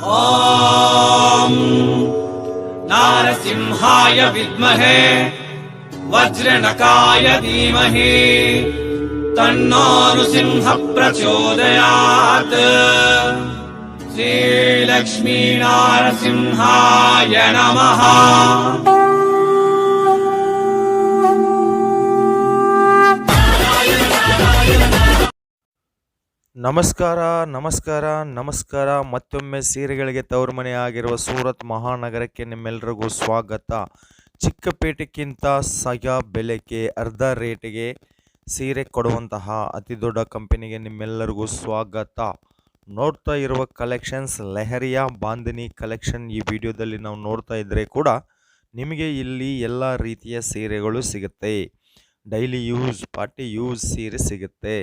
ॐ नारसिंहाय विद्महे वज्रनकाय धीमहि तन्नो नृसिंहः प्रचोदयात्। श्रीलक्ष्मी नारसिंहाय नमः। ನಮಸ್ಕಾರ ನಮಸ್ಕಾರ ನಮಸ್ಕಾರ. ಮತ್ತೊಮ್ಮೆ ಸೀರೆಗಳಿಗೆ ತವರು ಮನೆ ಆಗಿರುವ ಸೂರತ್ ಮಹಾನಗರಕ್ಕೆ ನಿಮ್ಮೆಲ್ಲರಿಗೂ ಸ್ವಾಗತ. ಚಿಕ್ಕಪೇಟೆಗಿಂತ ಸಹ ಬೆಲೆಗೆ ಅರ್ಧ ರೇಟಿಗೆ ಸೀರೆ ಕೊಡುವಂತಹ ಅತಿ ದೊಡ್ಡ ಕಂಪನಿಗೆ ನಿಮ್ಮೆಲ್ಲರಿಗೂ ಸ್ವಾಗತ. ನೋಡ್ತಾ ಇರುವ ಕಲೆಕ್ಷನ್ಸ್ ಲೆಹರಿಯಾ ಬಾಂದಿನಿ ಕಲೆಕ್ಷನ್. ಈ ವಿಡಿಯೋದಲ್ಲಿ ನಾವು ನೋಡ್ತಾ ಇದ್ದರೆ ಕೂಡ ನಿಮಗೆ ಇಲ್ಲಿ ಎಲ್ಲ ರೀತಿಯ ಸೀರೆಗಳು ಸಿಗುತ್ತೆ. ಡೈಲಿ ಯೂಸ್, ಪಾರ್ಟಿ ಯೂಸ್ ಸೀರೆ ಸಿಗುತ್ತೆ.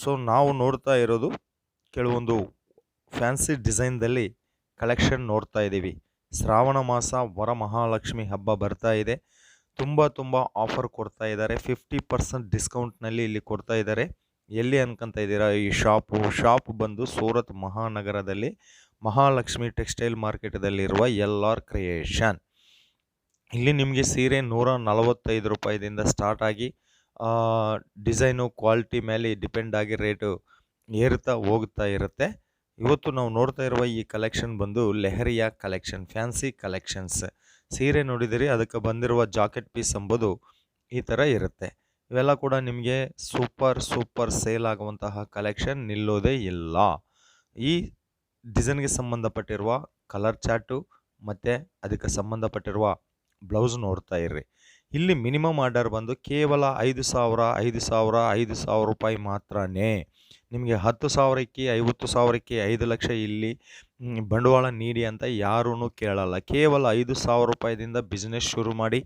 ಸೊ ನಾವು ನೋಡ್ತಾ ಇರೋದು ಕೆಲವೊಂದು ಫ್ಯಾನ್ಸಿ ಡಿಸೈನ್ದಲ್ಲಿ ಕಲೆಕ್ಷನ್ ನೋಡ್ತಾ ಇದ್ದೀವಿ. ಶ್ರಾವಣ ಮಾಸ ವರಮಹಾಲಕ್ಷ್ಮಿ ಹಬ್ಬ ಬರ್ತಾ ಇದೆ. ತುಂಬ ಆಫರ್ ಕೊಡ್ತಾ ಇದ್ದಾರೆ. 50% ಡಿಸ್ಕೌಂಟ್ನಲ್ಲಿ ಇಲ್ಲಿ ಕೊಡ್ತಾ ಇದ್ದಾರೆ. ಎಲ್ಲಿ ಅನ್ಕೊಂತ ಇದ್ದೀರಾ? ಈ ಶಾಪ್ ಬಂದು ಸೂರತ್ ಮಹಾನಗರದಲ್ಲಿ ಮಹಾಲಕ್ಷ್ಮಿ ಟೆಕ್ಸ್ಟೈಲ್ ಮಾರ್ಕೆಟದಲ್ಲಿರುವ LR ಕ್ರಿಯೇಷನ್. ಇಲ್ಲಿ ನಿಮಗೆ ಸೀರೆ 145 ರೂಪಾಯಿದಿಂದ ಸ್ಟಾರ್ಟ್ ಆಗಿ ಡಿಸೈನು ಕ್ವಾಲಿಟಿ ಮೇಲೆ ಡಿಪೆಂಡ್ ಆಗಿ ರೇಟು ಏರುತ್ತಾ ಹೋಗ್ತಾ ಇರುತ್ತೆ. ಇವತ್ತು ನಾವು ನೋಡ್ತಾ ಇರುವ ಈ ಕಲೆಕ್ಷನ್ ಬಂದು ಲೆಹರಿಯಾ ಕಲೆಕ್ಷನ್, ಫ್ಯಾನ್ಸಿ ಕಲೆಕ್ಷನ್ಸ್. ಸೀರೆ ನೋಡಿದಿರಿ, ಅದಕ್ಕೆ ಬಂದಿರುವ ಜಾಕೆಟ್ ಪೀಸ್ ಎಂಬುದು ಈ ಥರ ಇರುತ್ತೆ. ಇವೆಲ್ಲ ಕೂಡ ನಿಮಗೆ ಸೂಪರ್ ಸೇಲ್ ಆಗುವಂತಹ ಕಲೆಕ್ಷನ್, ನಿಲ್ಲೋದೇ ಇಲ್ಲ. ಈ ಡಿಸೈನ್ಗೆ ಸಂಬಂಧಪಟ್ಟಿರುವ ಕಲರ್ ಚಾರ್ಟು ಮತ್ತು ಅದಕ್ಕೆ ಸಂಬಂಧಪಟ್ಟಿರುವ ಬ್ಲೌಸ್ ನೋಡ್ತಾ ಇರ್ರಿ. ಇಲ್ಲಿ ಮಿನಿಮಮ್ ಆರ್ಡರ್ ಬಂದು ಕೇವಲ 5,000 ರೂಪಾಯಿ ಮಾತ್ರನೇ. ನಿಮಗೆ 10,000ಕ್ಕೆ 50,000ಕ್ಕೆ 5 ಲಕ್ಷ ಇಲ್ಲಿ ಬಂಡವಾಳ ನೀಡಿ ಅಂತ ಯಾರೂ ಕೇಳಲ್ಲ. ಕೇವಲ 5,000 ರೂಪಾಯಿದಿಂದ ಬಿಸ್ನೆಸ್ ಶುರು ಮಾಡಿ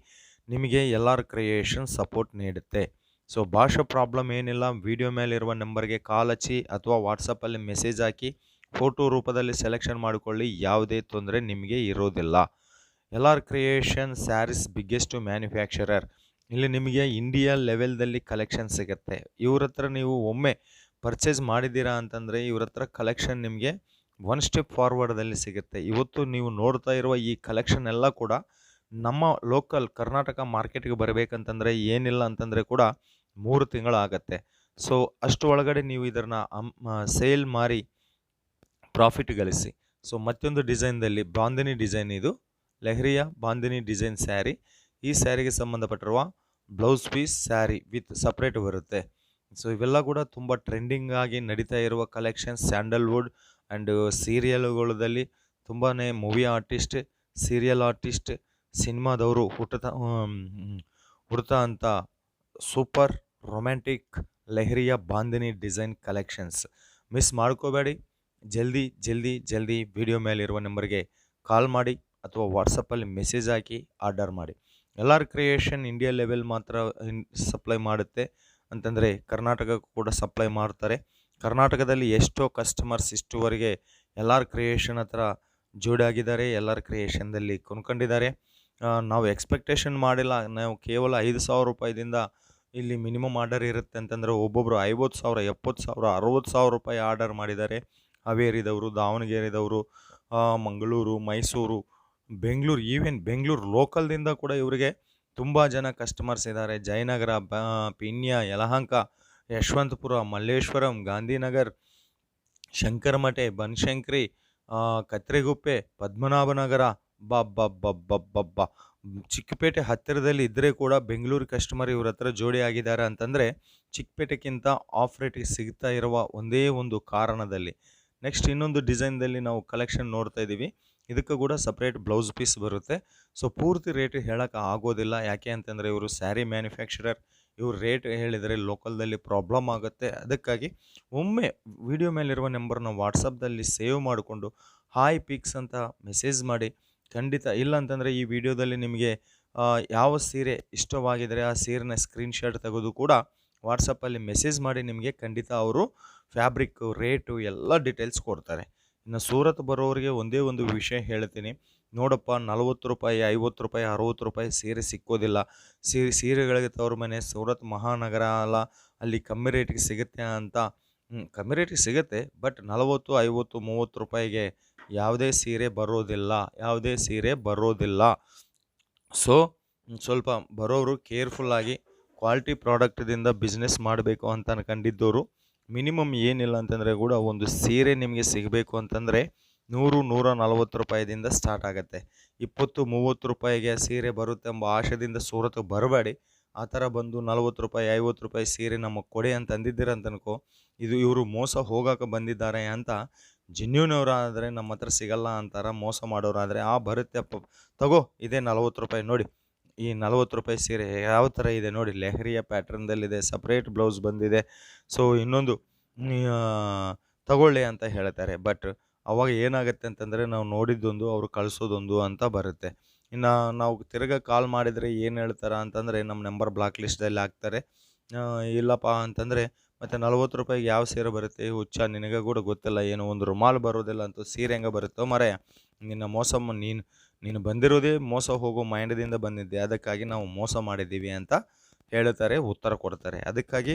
ನಿಮಗೆ LR ಕ್ರಿಯೇಷನ್ ಸಪೋರ್ಟ್ ನೀಡುತ್ತೆ. ಸೊ ಭಾಷೆ ಪ್ರಾಬ್ಲಮ್ ಏನಿಲ್ಲ. ವಿಡಿಯೋ ಮೇಲಿರುವ ನಂಬರ್ಗೆ ಕಾಲ್ ಹಚ್ಚಿ ಅಥವಾ ವಾಟ್ಸಪ್ಪಲ್ಲಿ ಮೆಸೇಜ್ ಹಾಕಿ ಫೋಟೋ ರೂಪದಲ್ಲಿ ಸೆಲೆಕ್ಷನ್ ಮಾಡಿಕೊಳ್ಳಿ. ಯಾವುದೇ ತೊಂದರೆ ನಿಮಗೆ ಇರೋದಿಲ್ಲ. LR creation saris biggest manufacturer. ಇಲ್ಲಿ ನಿಮಗೆ ಇಂಡಿಯಾ ಲೆವೆಲ್ದಲ್ಲಿ ಕಲೆಕ್ಷನ್ ಸಿಗುತ್ತೆ. ಇವ್ರ ಹತ್ರ ನೀವು ಒಮ್ಮೆ ಪರ್ಚೇಸ್ ಮಾಡಿದ್ದೀರಾ ಅಂತಂದರೆ ಇವ್ರ ಹತ್ರ ಕಲೆಕ್ಷನ್ ನಿಮಗೆ ಒನ್ ಸ್ಟೆಪ್ ಫಾರ್ವರ್ಡಲ್ಲಿ ಸಿಗುತ್ತೆ. ಇವತ್ತು ನೀವು ನೋಡ್ತಾ ಇರುವ ಈ ಕಲೆಕ್ಷನ್ ಎಲ್ಲ ಕೂಡ ನಮ್ಮ ಲೋಕಲ್ ಕರ್ನಾಟಕ ಮಾರ್ಕೆಟ್ಗೆ ಬರಬೇಕಂತಂದರೆ ಏನಿಲ್ಲ ಅಂತಂದರೆ ಕೂಡ 3 ತಿಂಗಳಾಗತ್ತೆ. ಸೊ ಅಷ್ಟು ಒಳಗಡೆ ನೀವು ಇದನ್ನು ಸೇಲ್ ಮಾರಿ ಪ್ರಾಫಿಟ್ ಗಳಿಸಿ. ಸೊ ಮತ್ತೊಂದು ಡಿಸೈನ್ದಲ್ಲಿ ಬಾಂದಿನಿ ಡಿಸೈನ್, ಇದು ಲೆಹರಿಯಾ ಬಾಂದಿನಿ ಡಿಸೈನ್ ಸ್ಯಾರಿ. ಈ ಸ್ಯಾರಿಗೆ ಸಂಬಂಧಪಟ್ಟಿರುವ blouse piece saree with separate ಬರುತ್ತೆ. ಸೊ ಇವೆಲ್ಲ ಕೂಡ ತುಂಬ ಟ್ರೆಂಡಿಂಗ್ ಆಗಿ ನಡೀತಾ ಇರುವ ಕಲೆಕ್ಷನ್ಸ್. ಸ್ಯಾಂಡಲ್ವುಡ್ ಆ್ಯಂಡ್ ಸೀರಿಯಲ್ಗಳಲ್ಲಿ ತುಂಬಾ ಮೂವಿ ಆರ್ಟಿಸ್ಟ್, ಸೀರಿಯಲ್ ಆರ್ಟಿಸ್ಟ್, ಸಿನಿಮಾದವರು ಹುಡ್ತಾ ಅಂತ super romantic leheriya bandhani design collections. Miss ಮಾಡ್ಕೋಬೇಡಿ. ಜಲ್ದಿ ವಿಡಿಯೋ ಮೇಲಿರುವ ನಂಬರ್ಗೆ ಕಾಲ್ ಮಾಡಿ ಅಥವಾ ವಾಟ್ಸಪ್ಪಲ್ಲಿ ಮೆಸೇಜ್ ಹಾಕಿ ಆರ್ಡರ್ ಮಾಡಿ. LR ಕ್ರಿಯೇಷನ್ ಇಂಡಿಯಾ ಲೆವೆಲ್ ಮಾತ್ರ ಸಪ್ಲೈ ಮಾಡುತ್ತೆ ಅಂತಂದರೆ ಕರ್ನಾಟಕಕ್ಕೂ ಕೂಡ ಸಪ್ಲೈ ಮಾಡ್ತಾರೆ. ಕರ್ನಾಟಕದಲ್ಲಿ ಎಷ್ಟೋ ಕಸ್ಟಮರ್ಸ್ ಇಷ್ಟುವರೆಗೆ LR ಕ್ರಿಯೇಷನ್ ಹತ್ರ ಜೋಡಾಗಿದ್ದಾರೆ, LR ಕ್ರಿಯೇಷನ್ದಲ್ಲಿ ಕೊಂಡ್ಕೊಂಡಿದ್ದಾರೆ. ನಾವು ಎಕ್ಸ್ಪೆಕ್ಟೇಷನ್ ಮಾಡಿಲ್ಲ. ನಾವು ಕೇವಲ 5,000 ರೂಪಾಯಿದಿಂದ ಇಲ್ಲಿ ಮಿನಿಮಮ್ ಆರ್ಡರ್ ಇರುತ್ತೆ ಅಂತಂದರೆ ಒಬ್ಬೊಬ್ಬರು 50,000, 70,000, 60,000 ರೂಪಾಯಿ ಆರ್ಡರ್ ಮಾಡಿದ್ದಾರೆ. ಹಾವೇರಿದವರು, ದಾವಣಗೆರೆದವರು, ಮಂಗಳೂರು, ಮೈಸೂರು, ಬೆಂಗಳೂರು, ಈವನ್ ಬೆಂಗಳೂರು ಲೋಕಲ್ದಿಂದ ಕೂಡ ಇವರಿಗೆ ತುಂಬ ಜನ ಕಸ್ಟಮರ್ಸ್ ಇದ್ದಾರೆ. ಜಯನಗರ, ಪಿನ್ಯ, ಯಲಹಂಕ, ಯಶವಂತಪುರ, ಮಲ್ಲೇಶ್ವರಂ, ಗಾಂಧಿನಗರ್, ಶಂಕರಮಠೆ, ಬನಶಂಕರಿ, ಕತ್ರೆಗುಪ್ಪೆ, ಪದ್ಮನಾಭನಗರ, ಬಬ್ಬ ಚಿಕ್ಕಪೇಟೆ ಹತ್ತಿರದಲ್ಲಿ ಇದ್ದರೆ ಕೂಡ ಬೆಂಗಳೂರು ಕಸ್ಟಮರ್ ಇವ್ರ ಹತ್ರ ಜೋಡಿ ಆಗಿದ್ದಾರೆ ಅಂತಂದರೆ ಚಿಕ್ಕಪೇಟೆಗಿಂತ ಆಫ್ ರೇಟಿಗೆ ಸಿಗ್ತಾ ಇರುವ ಒಂದೇ ಒಂದು ಕಾರಣದಲ್ಲಿ. ನೆಕ್ಸ್ಟ್ ಇನ್ನೊಂದು ಡಿಸೈನ್ದಲ್ಲಿ ನಾವು ಕಲೆಕ್ಷನ್ ನೋಡ್ತಾ ಇದ್ದೀವಿ. ಇದಕ್ಕೂ ಕೂಡ ಸಪ್ರೇಟ್ ಬ್ಲೌಸ್ ಪೀಸ್ ಬರುತ್ತೆ. ಸೊ ಪೂರ್ತಿ ರೇಟ್ ಹೇಳೋಕ್ಕೆ ಆಗೋದಿಲ್ಲ. ಯಾಕೆ ಅಂತಂದರೆ ಇವರು ಸ್ಯಾರಿ ಮ್ಯಾನುಫ್ಯಾಕ್ಚರರ್. ಇವ್ರು ರೇಟ್ ಹೇಳಿದರೆ ಲೋಕಲ್ದಲ್ಲಿ ಪ್ರಾಬ್ಲಮ್ ಆಗುತ್ತೆ. ಅದಕ್ಕಾಗಿ ಒಮ್ಮೆ ವಿಡಿಯೋ ಮೇಲಿರುವ ನಂಬರ್ನ ವಾಟ್ಸಪ್ದಲ್ಲಿ ಸೇವ್ ಮಾಡಿಕೊಂಡು ಹಾಯ್ ಪಿಕ್ಸ್ ಅಂತ ಮೆಸೇಜ್ ಮಾಡಿ. ಖಂಡಿತ ಇಲ್ಲ ಅಂತಂದರೆ ಈ ವಿಡಿಯೋದಲ್ಲಿ ನಿಮಗೆ ಯಾವ ಸೀರೆ ಇಷ್ಟವಾಗಿದ್ದರೆ ಆ ಸೀರೆನ ಸ್ಕ್ರೀನ್ಶಾಟ್ ತೆಗೆದು ಕೂಡ ವಾಟ್ಸಪ್ಪಲ್ಲಿ ಮೆಸೇಜ್ ಮಾಡಿ ನಿಮಗೆ ಖಂಡಿತ ಅವರು ಫ್ಯಾಬ್ರಿಕ್ ರೇಟು ಎಲ್ಲ ಡೀಟೇಲ್ಸ್ ಕೊಡ್ತಾರೆ. ಇನ್ನು ಸೂರತ್ ಬರೋರಿಗೆ ಒಂದೇ ಒಂದು ವಿಷಯ ಹೇಳ್ತೀನಿ, ನೋಡಪ್ಪ 40 ರೂಪಾಯಿ, 50 ರೂಪಾಯಿ, 60 ರೂಪಾಯಿ ಸೀರೆ ಸಿಕ್ಕೋದಿಲ್ಲ. ಸೀರೆಗಳಿಗೆ ತವ್ರ ಮನೆ ಸೂರತ್ ಮಹಾನಗರ ಅಲ್ಲ, ಅಲ್ಲಿ ಕಮ್ಮಿ ರೇಟಿಗೆ ಸಿಗುತ್ತೆ ಅಂತ ಕಮ್ಮಿ ರೇಟಿಗೆ ಸಿಗುತ್ತೆ. ಬಟ್ 40, 50, 30 ರೂಪಾಯಿಗೆ ಯಾವುದೇ ಸೀರೆ ಬರೋದಿಲ್ಲ. ಸೊ ಸ್ವಲ್ಪ ಬರೋರು ಕೇರ್ಫುಲ್ಲಾಗಿ ಕ್ವಾಲಿಟಿ ಪ್ರಾಡಕ್ಟ್ದಿಂದ ಬಿಸ್ನೆಸ್ ಮಾಡಬೇಕು ಅಂತ ಅನ್ಕೊಂಡಿದ್ದವರು ಮಿನಿಮಮ್ ಏನಿಲ್ಲ ಅಂತಂದರೆ ಕೂಡ ಒಂದು ಸೀರೆ ನಿಮಗೆ ಸಿಗಬೇಕು ಅಂತಂದರೆ 100-140 ರೂಪಾಯಿದಿಂದ ಸ್ಟಾರ್ಟ್ ಆಗುತ್ತೆ. 20-30 ರೂಪಾಯಿಗೆ ಸೀರೆ ಬರುತ್ತೆ ಎಂಬ ಆಶೆದಿಂದ ಸೂರತ್ಗೆ ಬರಬೇಡಿ. ಆ ಥರ ಬಂದು 40 ರೂಪಾಯಿ 50 ರೂಪಾಯಿ ಸೀರೆ ನಮಗೆ ಕೊಡಿ ಅಂತ ಅಂದಿದ್ದೀರ ಅಂತ ಅನ್ಕೋ, ಇವರು ಮೋಸ ಹೋಗೋಕೆ ಬಂದಿದ್ದಾರೆ ಅಂತ. ಜೆನ್ಯೂನವರಾದರೆ ನಮ್ಮ ಹತ್ರ ಸಿಗಲ್ಲ ಅಂತಾರ, ಮೋಸ ಮಾಡೋರಾದರೆ ಬರುತ್ತೆ ತಗೋ ಇದೇ 40 ರೂಪಾಯಿ ನೋಡಿ, ಈ 40 ರೂಪಾಯಿ ಸೀರೆ ಯಾವ ಥರ ಇದೆ ನೋಡಿ, ಲೆಹರಿಯಾ ಪ್ಯಾಟ್ರನ್ದಲ್ಲಿದೆ, ಸಪ್ರೇಟ್ ಬ್ಲೌಸ್ ಬಂದಿದೆ, ಸೊ ಇನ್ನೊಂದು ತಗೊಳ್ಳಿ ಅಂತ ಹೇಳ್ತಾರೆ. ಬಟ್ ಅವಾಗ ಏನಾಗುತ್ತೆ ಅಂತಂದರೆ ನಾವು ನೋಡಿದ್ದೊಂದು ಅವರು ಕಳಿಸೋದೊಂದು ಅಂತ ಬರುತ್ತೆ. ಇನ್ನು ನಾವು ತಿರ್ಗಾ ಕಾಲ್ ಮಾಡಿದರೆ ಏನು ಹೇಳ್ತಾರೆ ಅಂತಂದರೆ ನಮ್ಮ ನಂಬರ್ ಬ್ಲಾಕ್ ಲಿಸ್ಟಲ್ಲಿ ಹಾಕ್ತಾರೆ. ಇಲ್ಲಪ್ಪ ಅಂತಂದರೆ ಮತ್ತು 40 ರೂಪಾಯಿಗೆ ಯಾವ ಸೀರೆ ಬರುತ್ತೆ, ಹುಚ್ಚ ನಿನಗೆ ಕೂಡ ಗೊತ್ತಿಲ್ಲ, ಏನು ಒಂದು ರುಮಾಲು ಬರೋದಿಲ್ಲ ಅಂತೂ ಸೀರೆ ಹೆಂಗೆ ಬರುತ್ತೋ ಮರೆಯ, ನಿನ್ನ ನೀನು ಬಂದಿರೋದೇ ಮೋಸ ಹೋಗೋ ಮೈಂಡದಿಂದ ಬಂದಿದ್ದೆ, ಅದಕ್ಕಾಗಿ ನಾವು ಮೋಸ ಮಾಡಿದ್ದೀವಿ ಅಂತ ಹೇಳ್ತಾರೆ, ಉತ್ತರ ಕೊಡ್ತಾರೆ. ಅದಕ್ಕಾಗಿ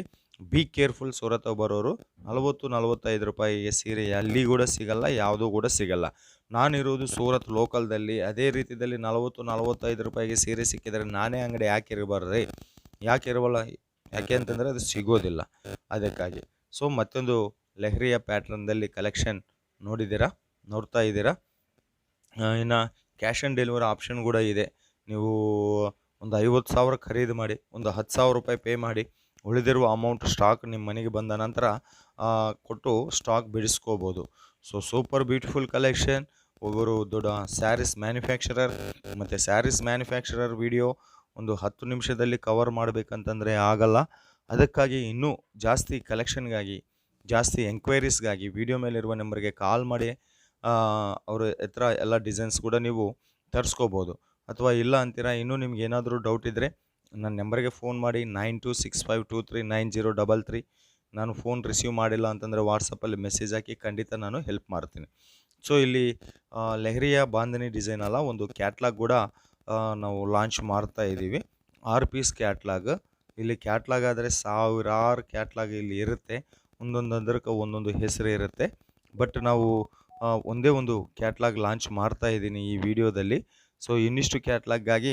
ಬಿ ಕೇರ್ಫುಲ್. ಸೂರತ್ ಬರೋರು 40-45 ರೂಪಾಯಿಗೆ ಸೀರೆ ಅಲ್ಲಿ ಕೂಡ ಸಿಗಲ್ಲ, ಯಾವುದೂ ಕೂಡ ಸಿಗಲ್ಲ. ನಾನಿರೋದು ಸೂರತ್ ಲೋಕಲ್ದಲ್ಲಿ. ಅದೇ ರೀತಿಯಲ್ಲಿ 40-45 ರೂಪಾಯಿಗೆ ಸೀರೆ ಸಿಕ್ಕಿದರೆ ನಾನೇ ಅಂಗಡಿ ಯಾಕೆ ಇರಬಾರ್ದು, ಯಾಕೆ ಇರಬಲ್ಲ, ಯಾಕೆ ಅಂತಂದರೆ ಅದು ಸಿಗೋದಿಲ್ಲ, ಅದಕ್ಕಾಗಿ. ಸೊ ಮತ್ತೊಂದು ಲೆಹರಿಯಾ ಪ್ಯಾಟ್ರನ್ದಲ್ಲಿ ಕಲೆಕ್ಷನ್ ನೋಡ್ತಾ ಇದ್ದೀರಾ. ಇನ್ನು ಕ್ಯಾಶ್ ಆನ್ ಡೆಲಿವರಿ ಆಪ್ಷನ್ ಕೂಡ ಇದೆ. ನೀವು ಒಂದು 50,000 ಖರೀದಿ ಮಾಡಿ, ಒಂದು 10,000 ರೂಪಾಯಿ ಪೇ ಮಾಡಿ, ಉಳಿದಿರುವ ಅಮೌಂಟ್ ಸ್ಟಾಕ್ ನಿಮ್ಮ ಮನೆಗೆ ಬಂದ ನಂತರ ಕೊಟ್ಟು ಸ್ಟಾಕ್ ಬಿಡಿಸ್ಕೋಬೋದು. So super beautiful collection. ಒಬ್ಬರು ದೊಡ್ಡ ಸ್ಯಾರೀಸ್ ಮ್ಯಾನುಫ್ಯಾಕ್ಚರರ್ ಮತ್ತು ಸ್ಯಾರೀಸ್ ಮ್ಯಾನುಫ್ಯಾಕ್ಚರರ್ ವಿಡಿಯೋ ಒಂದು 10 ನಿಮಿಷದಲ್ಲಿ ಕವರ್ ಮಾಡಬೇಕಂತಂದರೆ ಆಗಲ್ಲ. ಅದಕ್ಕಾಗಿ ಇನ್ನೂ ಜಾಸ್ತಿ ಕಲೆಕ್ಷನ್ಗಾಗಿ, ಜಾಸ್ತಿ ಎಂಕ್ವೈರೀಸ್ಗಾಗಿ ವಿಡಿಯೋ ಮೇಲಿರುವ ನಂಬರ್ಗೆ ಕಾಲ್ ಮಾಡಿ ಅವ್ರ ಹತ್ರ ಎಲ್ಲ ಡಿಸೈನ್ಸ್ ಕೂಡ ನೀವು ತರಿಸ್ಕೋಬೋದು. ಅಥವಾ ಇಲ್ಲ ಅಂತೀರಾ, ಇನ್ನೂ ನಿಮ್ಗೆ ಏನಾದರೂ ಡೌಟ್ ಇದ್ದರೆ ನನ್ನ ನಂಬರ್ಗೆ ಫೋನ್ ಮಾಡಿ 9265239033. ನಾನು ಫೋನ್ ರಿಸೀವ್ ಮಾಡಿಲ್ಲ ಅಂತಂದರೆ ವಾಟ್ಸಪ್ಪಲ್ಲಿ ಮೆಸೇಜ್ ಹಾಕಿ ಖಂಡಿತ ನಾನು ಹೆಲ್ಪ್ ಮಾಡ್ತೀನಿ. ಸೊ ಇಲ್ಲಿ ಲೆಹರಿಯಾ ಬಾಂಧನಿ ಡಿಸೈನ್ ಅಲ್ಲ, ಒಂದು ಕ್ಯಾಟ್ಲಾಗ್ ಕೂಡ ನಾವು ಲಾಂಚ್ ಮಾಡ್ತಾ ಇದ್ದೀವಿ. 6 ಪೀಸ್ ಕ್ಯಾಟ್ಲಾಗ್. ಇಲ್ಲಿ ಕ್ಯಾಟ್ಲಾಗ್ ಆದರೆ ಸಾವಿರಾರು ಕ್ಯಾಟ್ಲಾಗ್ ಇಲ್ಲಿ ಇರುತ್ತೆ, ಒಂದೊಂದಕ್ಕೆ ಒಂದೊಂದು ಹೆಸರು ಇರುತ್ತೆ. ಬಟ್ ನಾವು ಒಂದೇ ಒಂದು ಕ್ಯಾಟ್ಲಾಗ್ ಲಾಂಚ್ ಮಾಡ್ತಾ ಇದ್ದೀನಿ ಈ ವಿಡಿಯೋದಲ್ಲಿ. ಸೊ ಇನ್ನಿಷ್ಟು ಕ್ಯಾಟ್ಲಾಗ್ಗಾಗಿ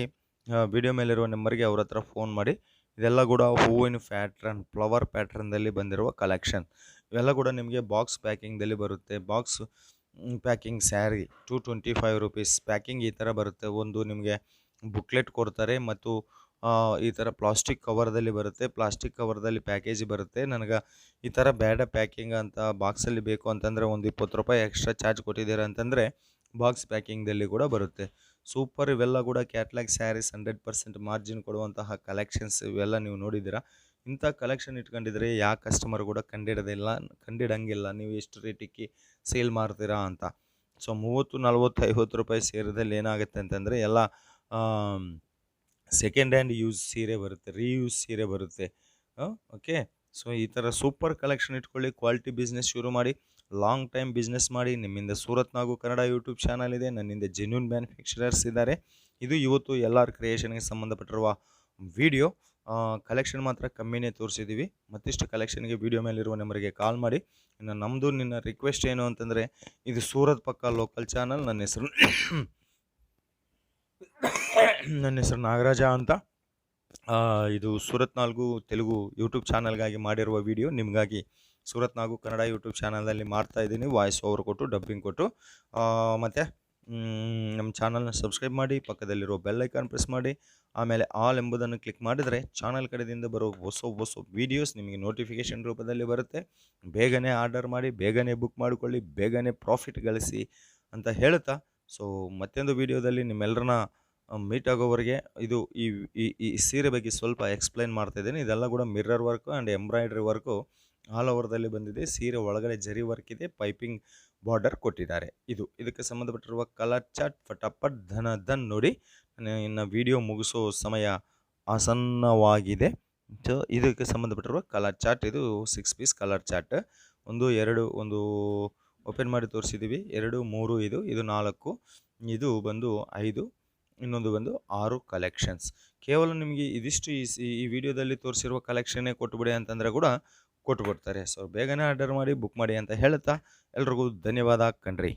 ವಿಡಿಯೋ ಮೇಲಿರುವ ನಂಬರ್ಗೆ ಅವ್ರ ಹತ್ರ ಫೋನ್ ಮಾಡಿ. ಇದೆಲ್ಲ ಕೂಡ ಹೂವಿನ ಪ್ಯಾಟ್ರನ್, ಫ್ಲವರ್ ಪ್ಯಾಟ್ರನ್ದಲ್ಲಿ ಬಂದಿರುವ ಕಲೆಕ್ಷನ್. ಇವೆಲ್ಲ ಕೂಡ ನಿಮಗೆ ಬಾಕ್ಸ್ ಪ್ಯಾಕಿಂಗ್ದಲ್ಲಿ ಬರುತ್ತೆ. Box packing sari 225 rupees packing ಈ ಥರ ಬರುತ್ತೆ. ಒಂದು ನಿಮಗೆ ಬುಕ್ಲೆಟ್ ಕೊಡ್ತಾರೆ ಮತ್ತು ಈ ಥರ ಪ್ಲಾಸ್ಟಿಕ್ ಕವರ್ದಲ್ಲಿ ಬರುತ್ತೆ. ಪ್ಲಾಸ್ಟಿಕ್ ಕವರ್ದಲ್ಲಿ ಪ್ಯಾಕೇಜ್ ಬರುತ್ತೆ. ನನಗೆ ಈ ಥರ ಬೇಡ ಪ್ಯಾಕಿಂಗ್ ಅಂತ ಬಾಕ್ಸಲ್ಲಿ ಬೇಕು ಅಂತಂದರೆ ಒಂದು 20 ರೂಪಾಯಿ ಎಕ್ಸ್ಟ್ರಾ ಚಾರ್ಜ್ ಕೊಟ್ಟಿದ್ದೀರಾ ಅಂತಂದರೆ ಬಾಕ್ಸ್ ಪ್ಯಾಕಿಂಗ್ದಲ್ಲಿ ಕೂಡ ಬರುತ್ತೆ. ಸೂಪರ್. ಇವೆಲ್ಲ ಕೂಡ ಕ್ಯಾಟ್ಲಾಗ್ ಸ್ಯಾರೀಸ್ 100% ಮಾರ್ಜಿನ್ ಕೊಡುವಂತಹ ಕಲೆಕ್ಷನ್ಸ್. ಇವೆಲ್ಲ ನೀವು ನೋಡಿದ್ದೀರಾ. ಇಂಥ ಕಲೆಕ್ಷನ್ ಇಟ್ಕೊಂಡಿದ್ರೆ ಯಾವ ಕಸ್ಟಮರ್ ಕೂಡ ಕಂಡಿಡಂಗಿಲ್ಲ ನೀವು ಎಷ್ಟು ರೇಟಿಗೆ ಸೇಲ್ ಮಾಡ್ತೀರಾ ಅಂತ. ಸೊ 30, 40, 50 ರೂಪಾಯಿ ಸೇರಿದಲ್ಲಿ ಏನಾಗುತ್ತೆ ಅಂತಂದರೆ ಎಲ್ಲ ಸೆಕೆಂಡ್ ಹ್ಯಾಂಡ್ ಯೂಸ್ ಸೀರೆ ಬರುತ್ತೆ, ರೀಯೂಸ್ ಸೀರೆ ಬರುತ್ತೆ. ಓಕೆ. ಸೊ ಈ ಥರ ಸೂಪರ್ ಕಲೆಕ್ಷನ್ ಇಟ್ಕೊಳ್ಳಿ, ಕ್ವಾಲಿಟಿ ಬಿಸ್ನೆಸ್ ಶುರು ಮಾಡಿ, ಲಾಂಗ್ ಟೈಮ್ ಬಿಸ್ನೆಸ್ ಮಾಡಿ. ನಿಮ್ಮಿಂದ ಸೂರತ್ ನಾಗು ಕನ್ನಡ ಯೂಟ್ಯೂಬ್ ಚಾನಲ್ ಇದೆ, ನನ್ನಿಂದ ಜೆನ್ಯೂನ್ ಮ್ಯಾನುಫ್ಯಾಕ್ಚರರ್ಸ್ ಇದ್ದಾರೆ. ಇದು ಇವತ್ತು LR ಕ್ರಿಯೇಷನ್ಗೆ ಸಂಬಂಧಪಟ್ಟಿರುವ ವಿಡಿಯೋ. ಕಲೆಕ್ಷನ್ ಮಾತ್ರ ಕಮ್ಮಿನೇ ತೋರಿಸಿದ್ದೀವಿ. ಮತ್ತಿಷ್ಟು ಕಲೆಕ್ಷನ್ಗೆ ವಿಡಿಯೋ ಮೇಲಿರುವ ನಂಬರ್ಗೆ ಕಾಲ್ ಮಾಡಿ. ಇನ್ನು ನಮ್ಮದು ನಿನ್ನ ರಿಕ್ವೆಸ್ಟ್ ಏನು ಅಂತಂದರೆ, ಇದು ಸೂರತ್ ಪಕ್ಕ ಲೋಕಲ್ ಚಾನಲ್. ನನ್ನ ಹೆಸರು ನಾಗರಾಜ ಅಂತ. ಇದು ಸೂರತ್ ನಾಲ್ಕು ತೆಲುಗು ಯೂಟ್ಯೂಬ್ ಚಾನಲ್ಗಾಗಿ ಮಾಡಿರುವ ವಿಡಿಯೋ ನಿಮಗಾಗಿ ಸೂರತ್ ನಾಗು ಕನ್ನಡ ಯೂಟ್ಯೂಬ್ ಚಾನಲ್ನಲ್ಲಿ ಮಾಡ್ತಾ ಇದ್ದೀನಿ, ವಾಯ್ಸ್ ಓವರ್ ಕೊಟ್ಟು, ಡಬ್ಬಿಂಗ್ ಕೊಟ್ಟು. ಮತ್ತು ನಮ್ಮ ಚಾನಲ್ನ ಸಬ್ಸ್ಕ್ರೈಬ್ ಮಾಡಿ, ಪಕ್ಕದಲ್ಲಿರೋ ಬೆಲ್ ಐಕಾನ್ ಪ್ರೆಸ್ ಮಾಡಿ, ಆಮೇಲೆ ಆಲ್ ಎಂಬುದನ್ನು ಕ್ಲಿಕ್ ಮಾಡಿದರೆ ಚಾನಲ್ ಕಡೆಯಿಂದ ಬರೋ ಹೊಸ ವೀಡಿಯೋಸ್ ನಿಮಗೆ ನೋಟಿಫಿಕೇಷನ್ ರೂಪದಲ್ಲಿ ಬರುತ್ತೆ. ಬೇಗನೆ ಆರ್ಡರ್ ಮಾಡಿ, ಬೇಗನೆ ಬುಕ್ ಮಾಡಿಕೊಳ್ಳಿ, ಬೇಗನೆ ಪ್ರಾಫಿಟ್ ಗಳಿಸಿ ಅಂತ ಹೇಳ್ತಾ, ಸೊ ಮತ್ತೊಂದು ವೀಡಿಯೋದಲ್ಲಿ ನಿಮ್ಮೆಲ್ಲರನ್ನ ಮೀಟ್ ಆಗೋವರೆಗೆ ಇದು ಈ ಸೀರೆ ಬಗ್ಗೆ ಸ್ವಲ್ಪ ಎಕ್ಸ್ಪ್ಲೈನ್ ಮಾಡ್ತಾಯಿದ್ದೀನಿ. ಇದೆಲ್ಲ ಕೂಡ mirror work and embroidery work all ಓವರ್ದಲ್ಲಿ ಬಂದಿದೆ. ಸೀರೆ ಒಳಗಡೆ ಜರಿ ವರ್ಕ್ ಇದೆ, ಪೈಪಿಂಗ್ ಬಾರ್ಡರ್ ಕೊಟ್ಟಿದ್ದಾರೆ. ಇದಕ್ಕೆ ಸಂಬಂಧಪಟ್ಟಿರುವ ಕಲರ್ ಚಾರ್ಟ್ ಫಟಾಫಟ್ ಧನ್ ನೋಡಿ. ಇನ್ನು ವಿಡಿಯೋ ಮುಗಿಸೋ ಸಮಯ ಆಸನ್ನವಾಗಿದೆ. ಸೊ ಇದಕ್ಕೆ ಸಂಬಂಧಪಟ್ಟಿರುವ ಕಲರ್ ಚಾರ್ಟ್, ಇದು 6 ಪೀಸ್ ಕಲರ್ ಚಾರ್ಟ್. 1, 2 ಒಂದು ಓಪನ್ ಮಾಡಿ ತೋರಿಸಿದ್ದೀವಿ, 2, 3 ಇದು 4, ಇದು ಬಂದು 5, ಇನ್ನೊಂದು ಬಂದು 6 ಕಲೆಕ್ಷನ್ಸ್. ಕೇವಲ ನಿಮಗೆ ಇದಿಷ್ಟು ಈ ವಿಡಿಯೋದಲ್ಲಿ ತೋರಿಸಿರುವ ಕಲೆಕ್ಷನ್ನೇ ಕೊಟ್ಟುಬಿಡಿ ಅಂತಂದರೆ ಕೂಡ ಕೊಟ್ಬಿಡ್ತಾರೆ. ಸೊ ಬೇಗನೆ ಆರ್ಡರ್ ಮಾಡಿ, ಬುಕ್ ಮಾಡಿ ಅಂತ ಹೇಳ್ತಾ ಎಲ್ರಿಗೂ ಧನ್ಯವಾದ ಕಣ್ರಿ.